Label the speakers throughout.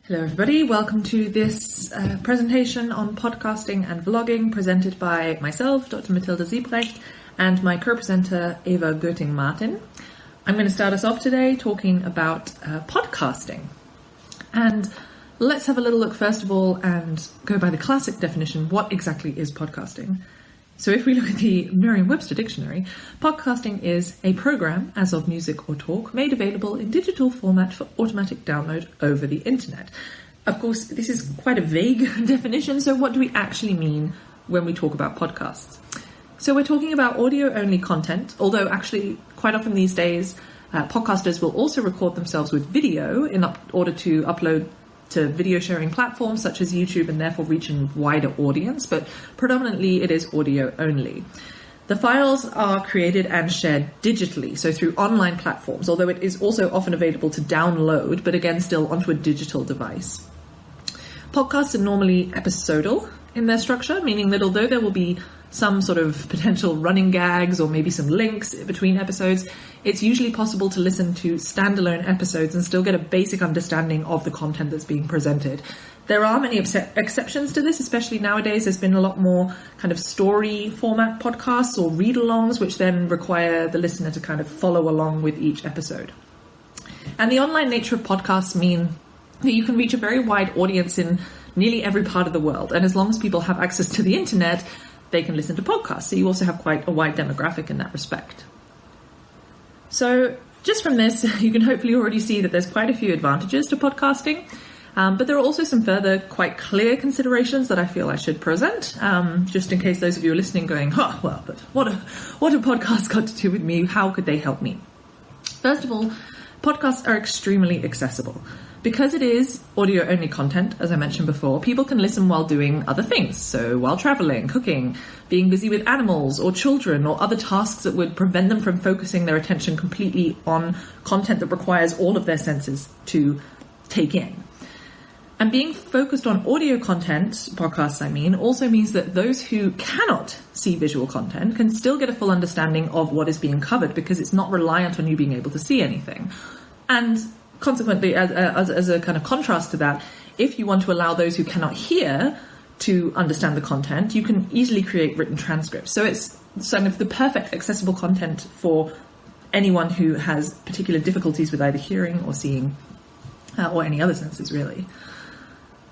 Speaker 1: Hello everybody, welcome to this presentation on podcasting and vlogging presented by myself, Dr. Matilda Siebrecht, and my co-presenter Eva Götting-Martin. I'm going to start us off today talking about podcasting. And let's have a little look first of all and go by the classic definition, what exactly is podcasting? So if we look at the Merriam-Webster dictionary, podcasting is a program, as of music or talk, made available in digital format for automatic download over the internet. Of course, this is quite a vague definition, so what do we actually mean when we talk about podcasts? So we're talking about audio-only content, although actually quite often these days, podcasters will also record themselves with video in order to upload to video sharing platforms such as YouTube and therefore reach a wider audience, but predominantly it is audio only. The files are created and shared digitally, so through online platforms, although it is also often available to download, but again still onto a digital device. Podcasts are normally episodal in their structure, meaning that although there will be some sort of potential running gags or maybe some links between episodes, it's usually possible to listen to standalone episodes and still get a basic understanding of the content that's being presented. There are many exceptions to this, especially nowadays. There's been a lot more kind of story format podcasts or read-alongs, which then require the listener to kind of follow along with each episode. And the online nature of podcasts mean that you can reach a very wide audience in nearly every part of the world. And as long as people have access to the internet, they can listen to podcasts. So you also have quite a wide demographic in that respect. So just from this, you can hopefully already see that there's quite a few advantages to podcasting. But there are also some further quite clear considerations that I feel I should present, just in case those of you are listening going, but what have podcasts got to do with me? How could they help me? First of all, podcasts are extremely accessible. Because it is audio-only content, as I mentioned before, people can listen while doing other things. So while traveling, cooking, being busy with animals or children or other tasks that would prevent them from focusing their attention completely on content that requires all of their senses to take in. And being focused on audio content, podcasts I mean, also means that those who cannot see visual content can still get a full understanding of what is being covered because it's not reliant on you being able to see anything. And consequently, as a kind of contrast to that, if you want to allow those who cannot hear to understand the content, you can easily create written transcripts. So it's kind of the perfect accessible content for anyone who has particular difficulties with either hearing or seeing or any other senses, really.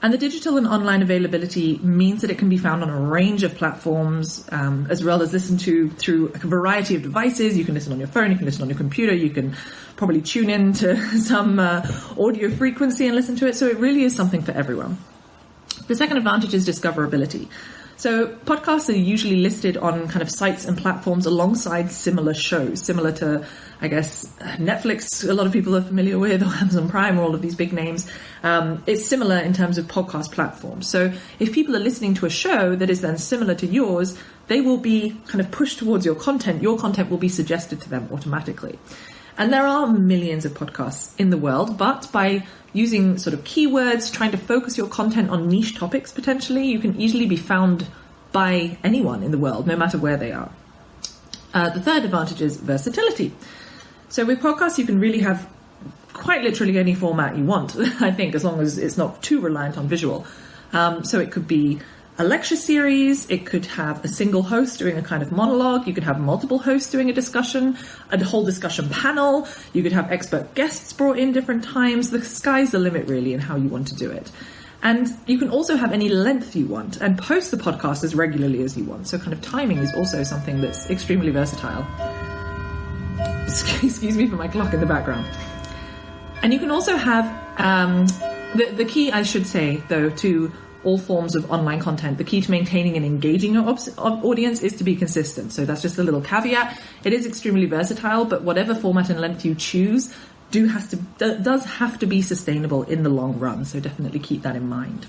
Speaker 1: And the digital and online availability means that it can be found on a range of platforms, as well as listened to through a variety of devices. You can listen on your phone, you can listen on your computer, you can probably tune in to some audio frequency and listen to it. So it really is something for everyone. The second advantage is discoverability. So podcasts are usually listed on kind of sites and platforms alongside similar shows, similar to, I guess, Netflix, a lot of people are familiar with, or Amazon Prime, or all of these big names. It's similar in terms of podcast platforms. So if people are listening to a show that is then similar to yours, they will be kind of pushed towards your content. Your content will be suggested to them automatically. And there are millions of podcasts in the world, but by using sort of keywords, trying to focus your content on niche topics potentially, you can easily be found by anyone in the world, no matter where they are. The third advantage is versatility. So with podcasts, you can really have quite literally any format you want, I think, as long as it's not too reliant on visual. So it could be a lecture series, it could have a single host doing a kind of monologue, you could have multiple hosts doing a discussion, a whole discussion panel, you could have expert guests brought in different times. The sky's the limit really in how you want to do it. And you can also have any length you want and post the podcast as regularly as you want. So kind of timing is also something that's extremely versatile. Excuse me for my clock in the background. And you can also have, the key, I should say, though, to all forms of online content, the key to maintaining and engaging your audience is to be consistent. So that's just a little caveat. It is extremely versatile, but whatever format and length you choose does have to be sustainable in the long run. So definitely keep that in mind.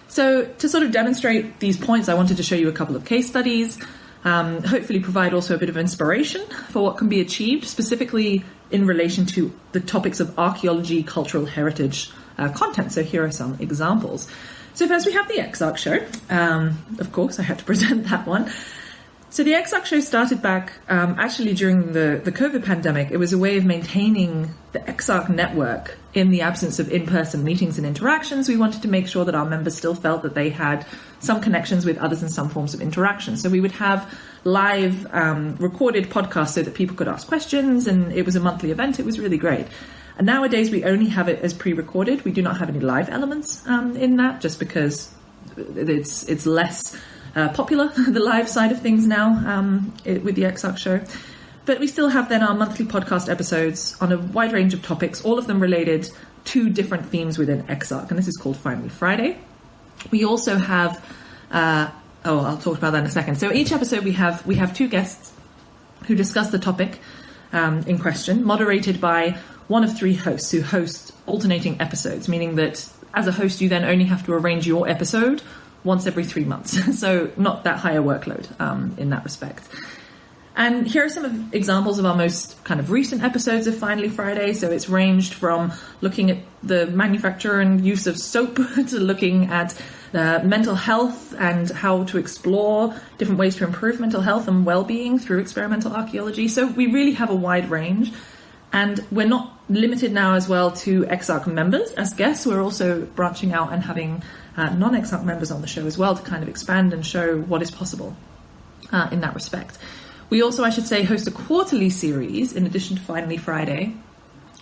Speaker 1: So to sort of demonstrate these points, I wanted to show you a couple of case studies, hopefully provide also a bit of inspiration for what can be achieved, specifically in relation to the topics of archaeology, cultural heritage, content. So here are some examples. So first we have the EXARC show. Of course, I had to present that one. So the EXARC show started back actually during the COVID pandemic. It was a way of maintaining the EXARC network in the absence of in-person meetings and interactions. We wanted to make sure that our members still felt that they had some connections with others in some forms of interaction. So we would have live recorded podcasts so that people could ask questions, and it was a monthly event. It was really great. And nowadays we only have it as pre-recorded. We do not have any live elements in that, just because it's less popular, the live side of things now with the EXARC show. But we still have then our monthly podcast episodes on a wide range of topics, all of them related to different themes within EXARC, and this is called Finally Friday. We also have, I'll talk about that in a second. So each episode we have two guests who discuss the topic in question, moderated by one of three hosts who host alternating episodes, meaning that as a host you then only have to arrange your episode once every 3 months. So not that high a workload in that respect. And here are some examples of our most kind of recent episodes of Finally Friday. So it's ranged from looking at the manufacture and use of soap to looking at mental health and how to explore different ways to improve mental health and well-being through experimental archaeology. So we really have a wide range. And we're not limited now as well to EXARC members as guests. We're also branching out and having non-EXARC members on the show as well to kind of expand and show what is possible in that respect. We also, I should say, host a quarterly series in addition to Finally Friday.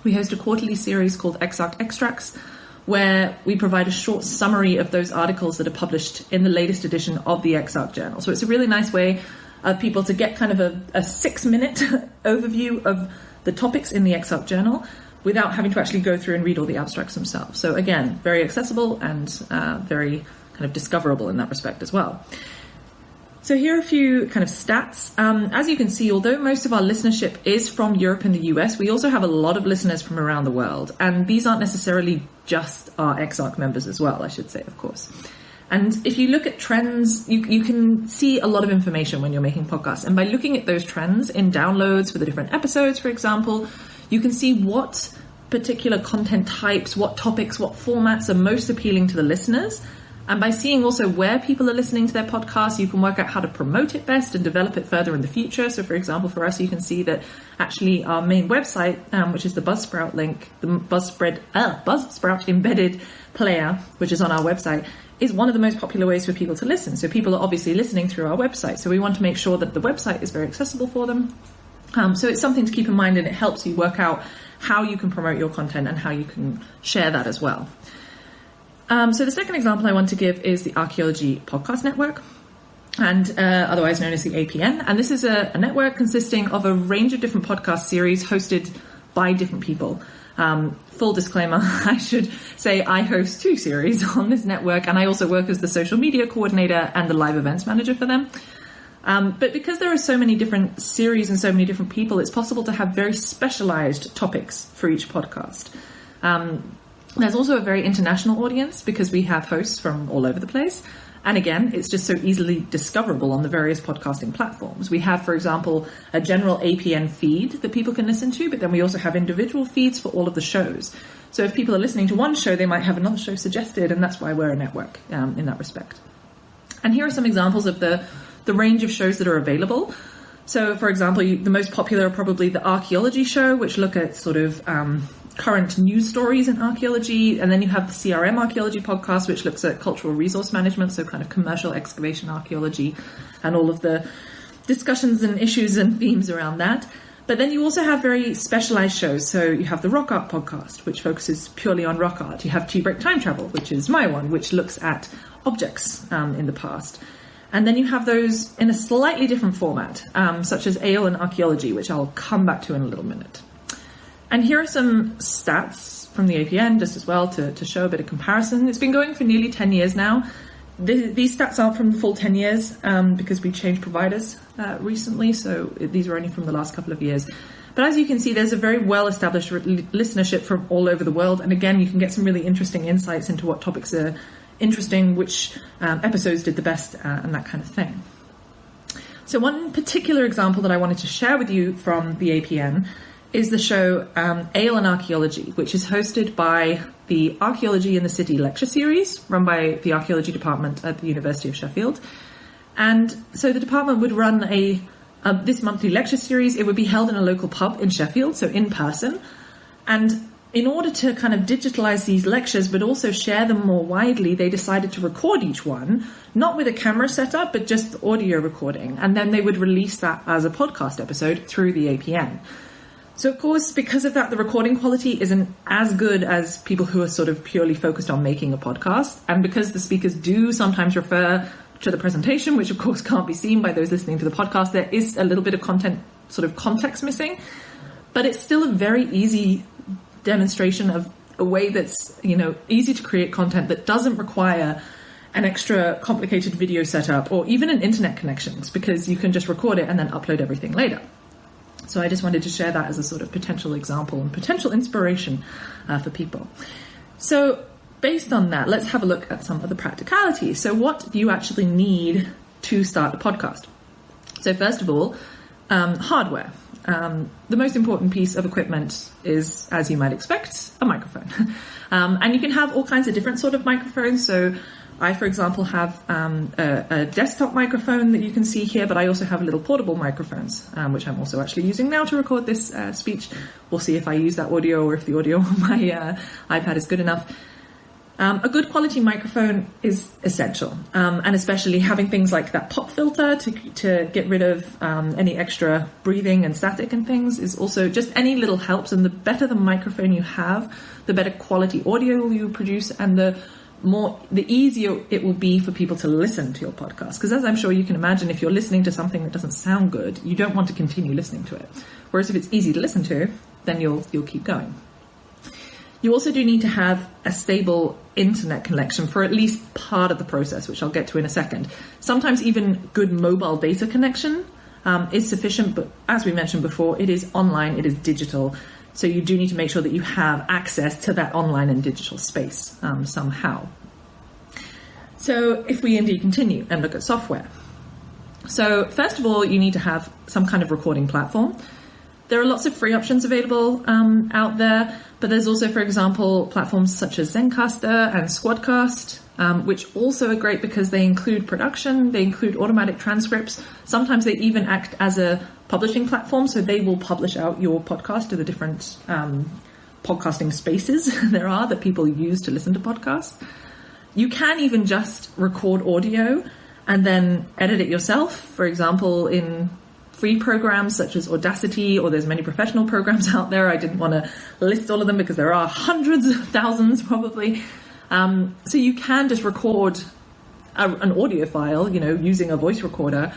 Speaker 1: We host a quarterly series called EXARC Extracts, where we provide a short summary of those articles that are published in the latest edition of the EXARC journal. So it's a really nice way of people to get kind of a 6-minute overview of the topics in the EXARC journal without having to actually go through and read all the abstracts themselves. So again, very accessible and very kind of discoverable in that respect as well. So here are a few kind of stats. As you can see, although most of our listenership is from Europe and the US, we also have a lot of listeners from around the world. And these aren't necessarily just our EXARC members as well, I should say, of course. And if you look at trends, you can see a lot of information when you're making podcasts. And by looking at those trends in downloads for the different episodes, for example, you can see what particular content types, what topics, what formats are most appealing to the listeners. And by seeing also where people are listening to their podcasts, you can work out how to promote it best and develop it further in the future. So, for example, for us, you can see that actually our main website, which is the Buzzsprout link, the Buzzsprout embedded player, which is on our website, is one of the most popular ways for people to listen. So people are obviously listening through our website. So we want to make sure that the website is very accessible for them. So it's something to keep in mind, and it helps you work out how you can promote your content and how you can share that as well. So the second example I want to give is the Archaeology Podcast Network, and otherwise known as the APN. And this is a network consisting of a range of different podcast series hosted by different people. Full disclaimer, I should say I host 2 series on this network, and I also work as the social media coordinator and the live events manager for them. But because there are so many different series and so many different people, it's possible to have very specialized topics for each podcast. There's also a very international audience because we have hosts from all over the place. And again, it's just so easily discoverable on the various podcasting platforms. We have, for example, a general APN feed that people can listen to, but then we also have individual feeds for all of the shows. So if people are listening to one show, they might have another show suggested, and that's why we're a network in that respect. And here are some examples of the range of shows that are available. So, for example, the most popular are probably the archaeology show, which look at sort of current news stories in archaeology. And then you have the CRM Archaeology podcast, which looks at cultural resource management, so kind of commercial excavation archaeology and all of the discussions and issues and themes around that. But then you also have very specialized shows. So you have the Rock Art podcast, which focuses purely on rock art. You have Siebrecht Time Travel, which is my one, which looks at objects in the past. And then you have those in a slightly different format, such as Ale and Archaeology, which I'll come back to in a little minute. And here are some stats from the APN just as well to show a bit of comparison. It's been going for nearly 10 years now. These stats aren't from the full 10 years because we changed providers recently, so these are only from the last couple of years. But as you can see, there's a very well-established listenership from all over the world. And again, you can get some really interesting insights into what topics are interesting, which episodes did the best, and that kind of thing. So one particular example that I wanted to share with you from the APN is the show Ale and Archaeology, which is hosted by the Archaeology in the City lecture series run by the Archaeology department at the University of Sheffield. And so the department would run this monthly lecture series. It would be held in a local pub in Sheffield, so in person. And in order to kind of digitalize these lectures, but also share them more widely, they decided to record each one, not with a camera setup, but just audio recording. And then they would release that as a podcast episode through the APN. So, of course, because of that, the recording quality isn't as good as people who are sort of purely focused on making a podcast. And because the speakers do sometimes refer to the presentation, which, of course, can't be seen by those listening to the podcast, there is a little bit of content, sort of context missing. But it's still a very easy demonstration of a way that's, easy to create content that doesn't require an extra complicated video setup or even an internet connection, because you can just record it and then upload everything later. So I just wanted to share that as a sort of potential example and potential inspiration for people. So based on that, let's have a look at some of the practicalities. So what do you actually need to start a podcast? So first of all, hardware. The most important piece of equipment is, as you might expect, a microphone. And you can have all kinds of different sort of microphones. So I, for example, have a desktop microphone that you can see here, but I also have little portable microphones, which I'm also actually using now to record this speech. We'll see if I use that audio or if the audio on my iPad is good enough. A good quality microphone is essential, and especially having things like that pop filter to get rid of any extra breathing and static and things is also just any little helps. And the better the microphone you have, the better quality audio you produce, and the easier it will be for people to listen to your podcast. Because as I'm sure you can imagine, if you're listening to something that doesn't sound good, you don't want to continue listening to it. Whereas if it's easy to listen to, then you'll keep going. You also do need to have a stable internet connection for at least part of the process, which I'll get to in a second. Sometimes even good mobile data connection is sufficient, but as we mentioned before, it is online, it is digital. So you do need to make sure that you have access to that online and digital space somehow. So if we indeed continue and look at software. So first of all, you need to have some kind of recording platform. There are lots of free options available out there, but there's also, for example, platforms such as Zencastr and Squadcast, which also are great because they include production, they include automatic transcripts. Sometimes they even act as a publishing platform, so they will publish out your podcast to the different podcasting spaces there are that people use to listen to podcasts. You can even just record audio and then edit it yourself, for example, in free programs such as Audacity, or there's many professional programs out there. I didn't want to list all of them because there are hundreds of thousands probably. So you can just record an audio file, using a voice recorder,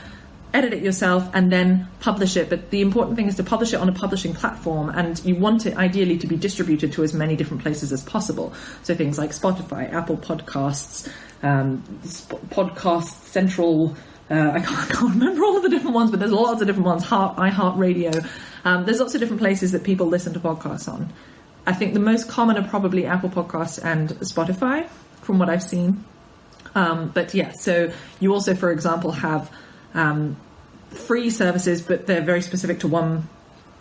Speaker 1: edit it yourself and then publish it. But the important thing is to publish it on a publishing platform, and you want it ideally to be distributed to as many different places as possible. So things like Spotify, Apple Podcasts, Podcast Central, I can't remember all of the different ones, but there's lots of different ones. iHeartRadio. There's lots of different places that people listen to podcasts on. I think the most common are probably Apple Podcasts and Spotify, from what I've seen. But yeah, so you also, for example, have free services, but they're very specific to one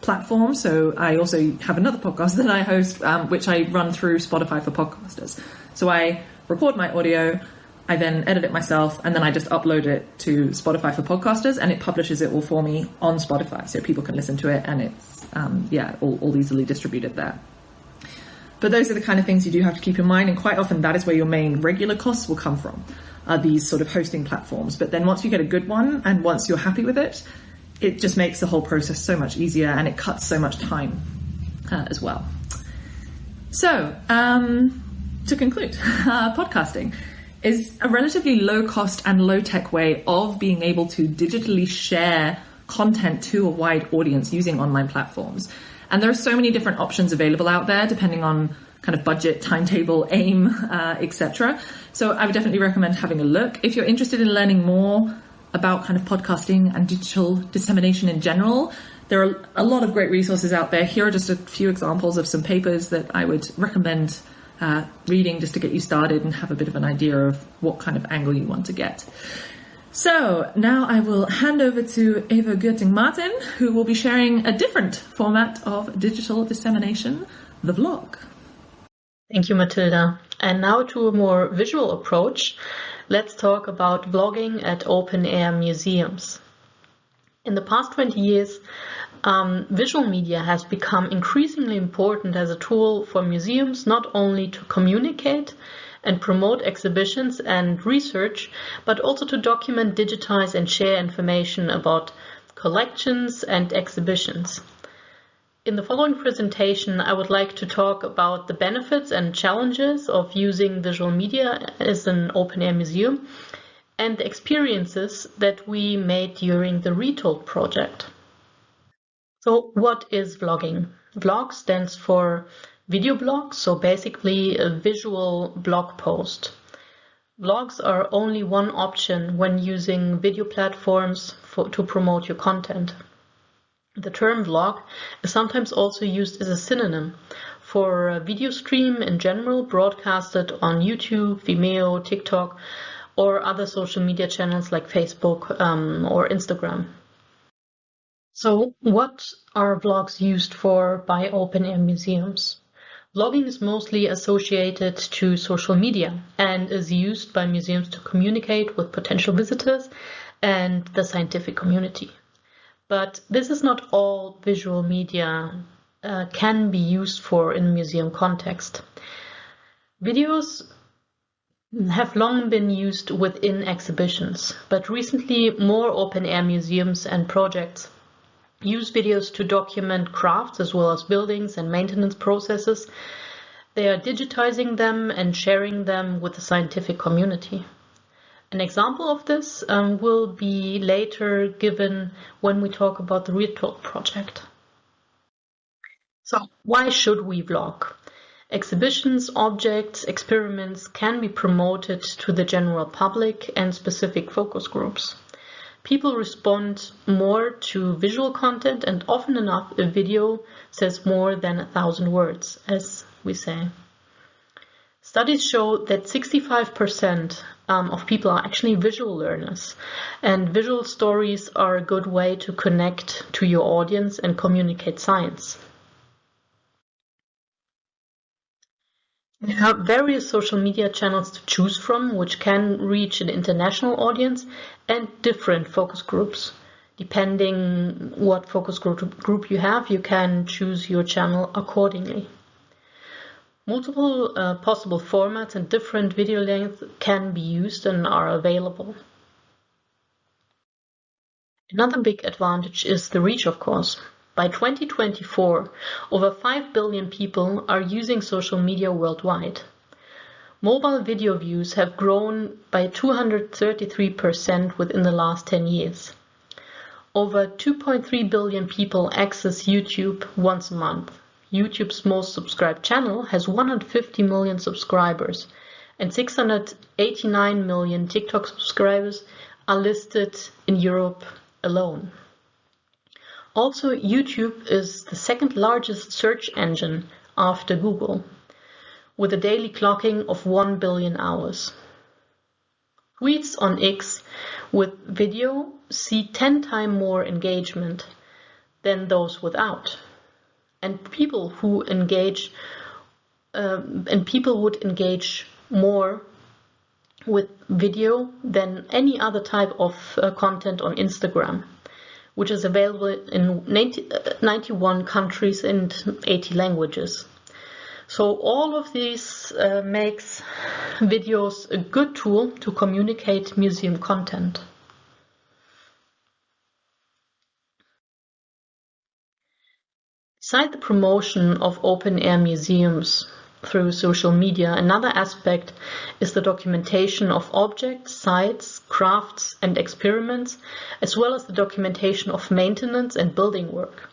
Speaker 1: platform. So I also have another podcast that I host, which I run through Spotify for podcasters. So I record my audio, I then edit it myself, and then I just upload it to Spotify for podcasters, and it publishes it all for me on Spotify, so people can listen to it, and it's all easily distributed there. But those are the kind of things you do have to keep in mind, and quite often that is where your main regular costs will come from, these sort of hosting platforms. But then once you get a good one, and once you're happy with it, it just makes the whole process so much easier, and it cuts so much time as well. So, to conclude, podcasting is a relatively low-cost and low-tech way of being able to digitally share content to a wide audience using online platforms. And there are so many different options available out there, depending on kind of budget, timetable, aim, etc. So I would definitely recommend having a look. If you're interested in learning more about kind of podcasting and digital dissemination in general, there are a lot of great resources out there. Here are just a few examples of some papers that I would recommend reading just to get you started and have a bit of an idea of what kind of angle you want to get. So now I will hand over to Eva Götting-Martin, who will be sharing a different format of digital dissemination, the vlog.
Speaker 2: Thank you, Matilda. And now to a more visual approach. let's talk about vlogging at open-air museums. In the past 20 years, visual media has become increasingly important as a tool for museums, not only to communicate and promote exhibitions and research, but also to document, digitize, and share information about collections and exhibitions. In the following presentation, I would like to talk about the benefits and challenges of using visual media as an open-air museum and the experiences that we made during the RETOLD project. So what is vlogging? Vlog stands for video blog, so basically a visual blog post. Vlogs are only one option when using video platforms to promote your content. The term vlog is sometimes also used as a synonym for a video stream in general broadcasted on YouTube, Vimeo, TikTok, or other social media channels like Facebook or Instagram. So what are vlogs used for by open-air museums? Vlogging is mostly associated to social media and is used by museums to communicate with potential visitors and the scientific community. But this is not all visual media can be used for in a museum context. Videos have long been used within exhibitions, but recently more open-air museums and projects use videos to document crafts as well as buildings and maintenance processes. They are digitizing them and sharing them with the scientific community. An example of this will be later given when we talk about the RETOLD project. So why should we vlog? Exhibitions, objects, experiments can be promoted to the general public and specific focus groups. People respond more to visual content, and often enough a video says more than 1,000 words, as we say. Studies show that 65% of people are actually visual learners, and visual stories are a good way to connect to your audience and communicate science. There are various social media channels to choose from, which can reach an international audience and different focus groups. Depending what focus group you have, you can choose your channel accordingly. Multiple possible formats and different video lengths can be used and are available. Another big advantage is the reach, of course. By 2024, over 5 billion people are using social media worldwide. Mobile video views have grown by 233% within the last 10 years. Over 2.3 billion people access YouTube once a month. YouTube's most subscribed channel has 150 million subscribers, and 689 million TikTok subscribers are listed in Europe alone. Also, YouTube is the second largest search engine after Google, with a daily clocking of 1 billion hours. Tweets on X with video see 10 times more engagement than those without. And people would engage more with video than any other type of content on Instagram, which is available in 91 countries and 80 languages. So all of these makes videos a good tool to communicate museum content. Beside the promotion of open-air museums through social media, another aspect is the documentation of objects, sites, crafts, and experiments, as well as the documentation of maintenance and building work,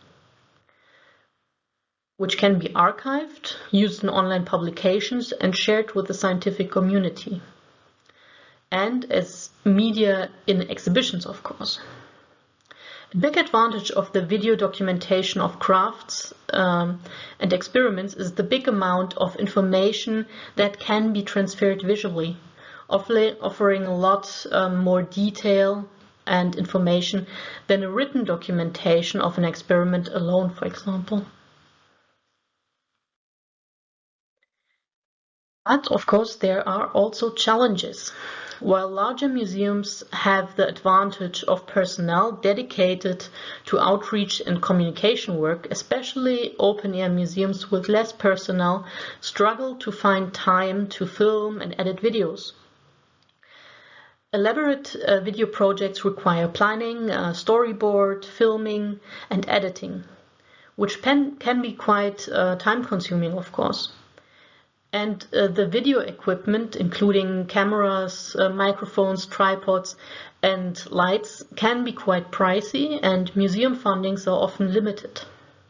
Speaker 2: which can be archived, used in online publications, and shared with the scientific community, and as media in exhibitions, of course. A big advantage of the video documentation of crafts and experiments is the big amount of information that can be transferred visually, offering a lot more detail and information than a written documentation of an experiment alone, for example. But of course there are also challenges. while larger museums have the advantage of personnel dedicated to outreach and communication work, especially open-air museums with less personnel struggle to find time to film and edit videos. Elaborate video projects require planning, storyboard, filming, and editing, which can be quite time-consuming, of course. And the video equipment, including cameras, microphones, tripods, and lights, can be quite pricey, and museum fundings are often limited.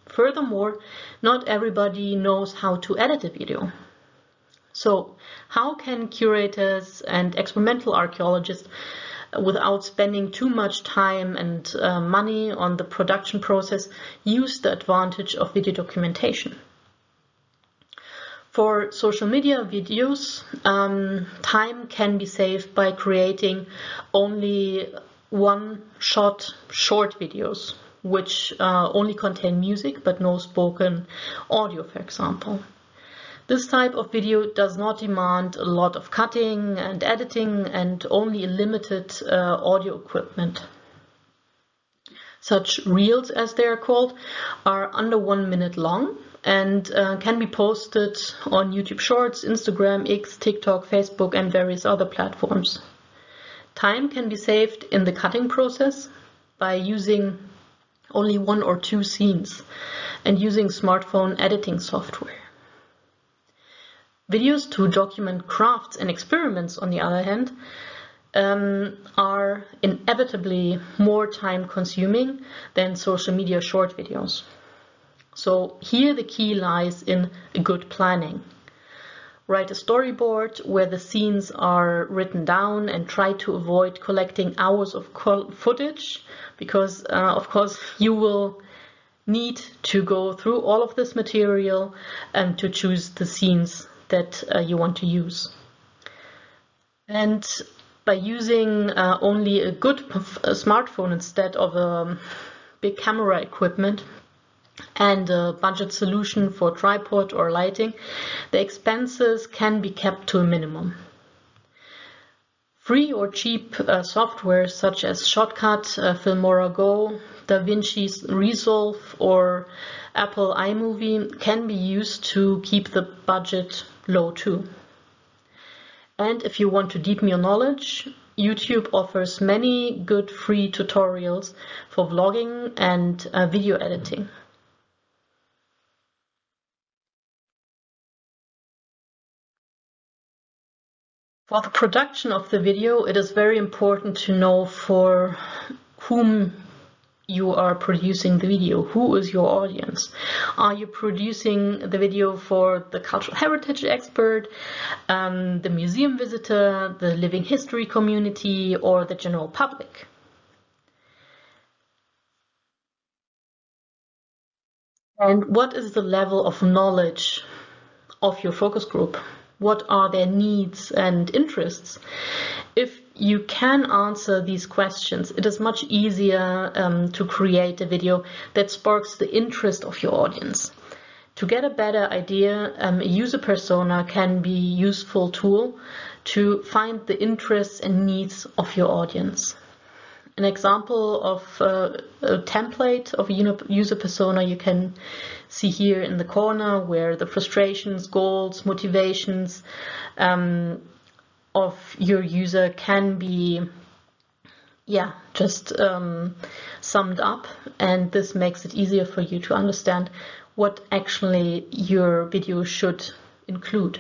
Speaker 2: Furthermore, not everybody knows how to edit a video. So, how can curators and experimental archaeologists, without spending too much time and money on the production process, use the advantage of video documentation? For social media videos, time can be saved by creating only one-shot short videos, which only contain music but no spoken audio, for example. This type of video does not demand a lot of cutting and editing and only a limited audio equipment. Such reels, as they are called, are under 1 minute long and can be posted on YouTube Shorts, Instagram, X, TikTok, Facebook, and various other platforms. Time can be saved in the cutting process by using only 1 or 2 scenes and using smartphone editing software. Videos to document crafts and experiments, on the other hand, are inevitably more time-consuming than social media short videos. So here the key lies in a good planning. Write a storyboard where the scenes are written down and try to avoid collecting hours of footage because, of course, you will need to go through all of this material to choose the scenes that you want to use. And by using only a good smartphone instead of a big camera equipment and a budget solution for tripod or lighting, the expenses can be kept to a minimum. Free or cheap software such as Shotcut, Filmora Go, DaVinci Resolve or Apple iMovie can be used to keep the budget low too. And if you want to deepen your knowledge, YouTube offers many good free tutorials for vlogging and video editing. For the production of the video, it is very important to know for whom you are producing the video. Who is your audience? Are you producing the video for the cultural heritage expert, the museum visitor, the living history community, or the general public? And what is the level of knowledge of your focus group? What are their needs and interests? If you can answer these questions, it is much easier to create a video that sparks the interest of your audience. To get a better idea, a user persona can be a useful tool to find the interests and needs of your audience. An example of a template of a user persona you can see here in the corner, where the frustrations, goals, motivations of your user can be just summed up, and this makes it easier for you to understand what actually your video should include.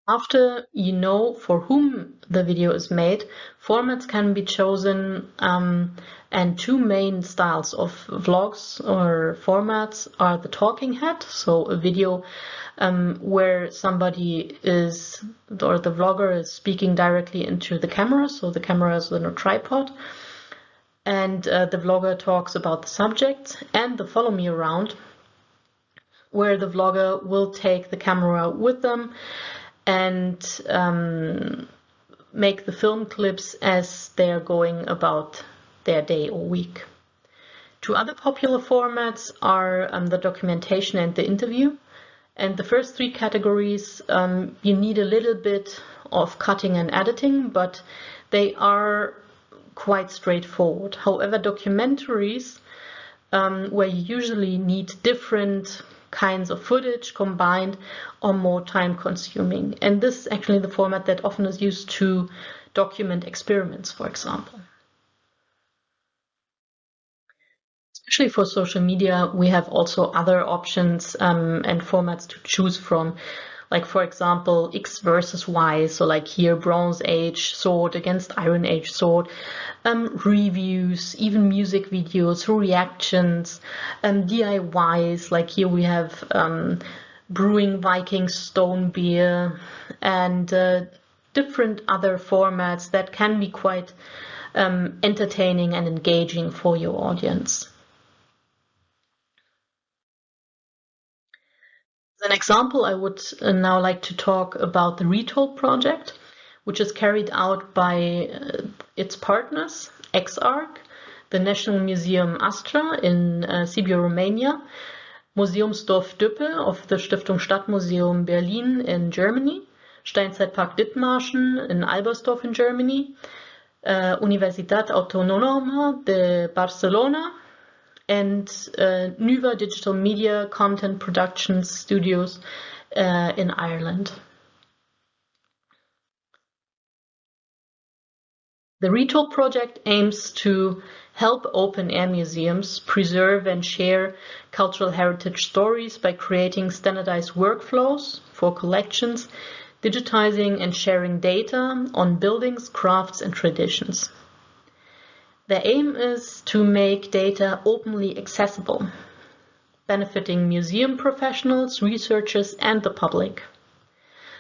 Speaker 2: After you know for whom the video is made, formats can be chosen, and 2 main styles of vlogs or formats are the talking head, so a video where somebody is, or the vlogger is speaking directly into the camera, so the camera is on a tripod, and the vlogger talks about the subject, and the follow me around, where the vlogger will take the camera with them and make the film clips as they're going about their day or week. 2 other popular formats are the documentation and the interview. And the first three categories, you need a little bit of cutting and editing, but they are quite straightforward. However, documentaries, where you usually need different kinds of footage combined, are more time consuming. And this is actually the format that often is used to document experiments, for example. Especially for social media, we have also other options and formats to choose from. Like, for example, X versus Y, so like here, Bronze Age sword against Iron Age sword, reviews, even music videos, reactions, DIYs, like here we have brewing Viking stone beer, and different other formats that can be quite entertaining and engaging for your audience. As an example, I would now like to talk about the RETOLD project, which is carried out by its partners, EXARC, the National Museum Astra in Sibiu, Romania, Museumsdorf Düppel of the Stiftung Stadtmuseum Berlin in Germany, Steinzeitpark Dithmarschen in Albersdorf in Germany, Universitat Autonoma de Barcelona, and Nuva Digital Media Content Production Studios in Ireland. The RETOLD project aims to help open-air museums preserve and share cultural heritage stories by creating standardized workflows for collections, digitizing and sharing data on buildings, crafts, and traditions. The aim is to make data openly accessible, benefiting museum professionals, researchers, and the public.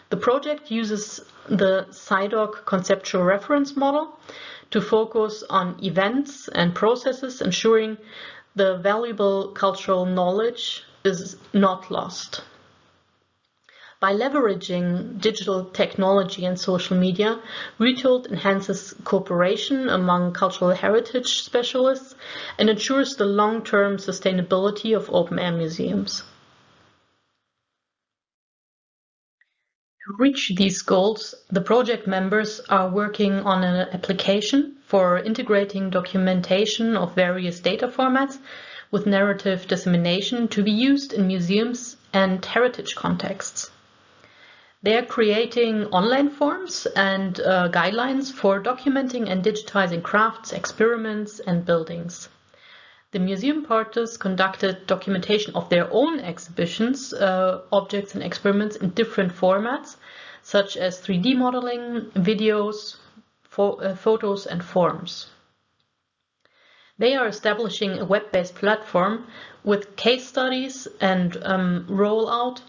Speaker 2: The project uses the SciDoc conceptual reference model to focus on events and processes, ensuring the valuable cultural knowledge is not lost. By leveraging digital technology and social media, RETOLD enhances cooperation among cultural heritage specialists and ensures the long-term sustainability of open-air museums. To reach these goals, the project members are working on an application for integrating documentation of various data formats with narrative dissemination to be used in museums and heritage contexts. They are creating online forms and guidelines for documenting and digitizing crafts, experiments, and buildings. The museum partners conducted documentation of their own exhibitions, objects, and experiments in different formats, such as 3D modeling, videos, photos, and forms. They are establishing a web-based platform with case studies and rollout,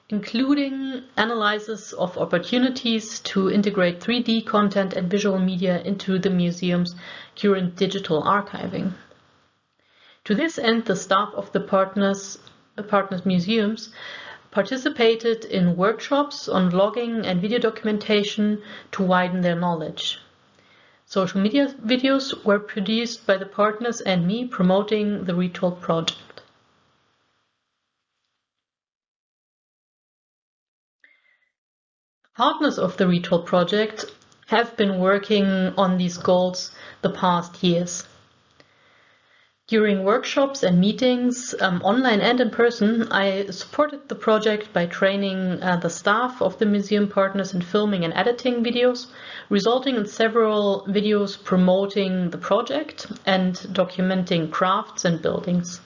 Speaker 2: including analysis of opportunities to integrate 3D content and visual media into the museum's current digital archiving. To this end, the staff of the partners museums participated in workshops on logging and video documentation to widen their knowledge. Social media videos were produced by the partners and me promoting the RETOLD project. Partners of the RETOLD project have been working on these goals the past years. During workshops and meetings, online and in person, I supported the project by training the staff of the museum partners in filming and editing videos, resulting in several videos promoting the project and documenting crafts and buildings.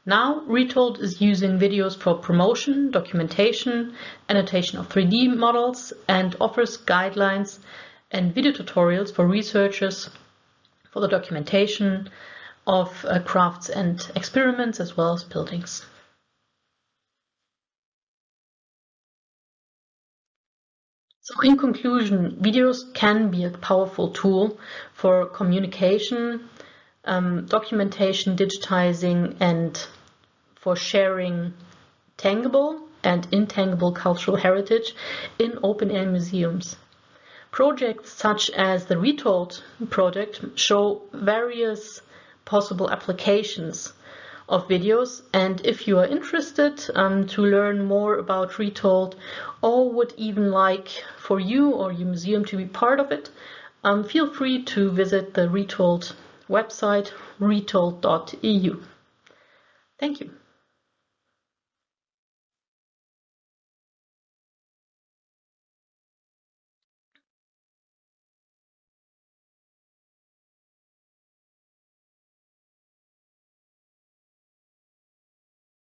Speaker 2: Now, RETOLD is using videos for promotion, documentation, annotation of 3D models, and offers guidelines and video tutorials for researchers for the documentation of crafts and experiments as well as buildings. So in conclusion, videos can be a powerful tool for communication, documentation, digitizing, and for sharing tangible and intangible cultural heritage in open-air museums. Projects such as the RETOLD project show various possible applications of videos. And if you are interested to learn more about RETOLD, or would even like for you or your museum to be part of it, feel free to visit the RETOLD website, retold.eu. Thank you.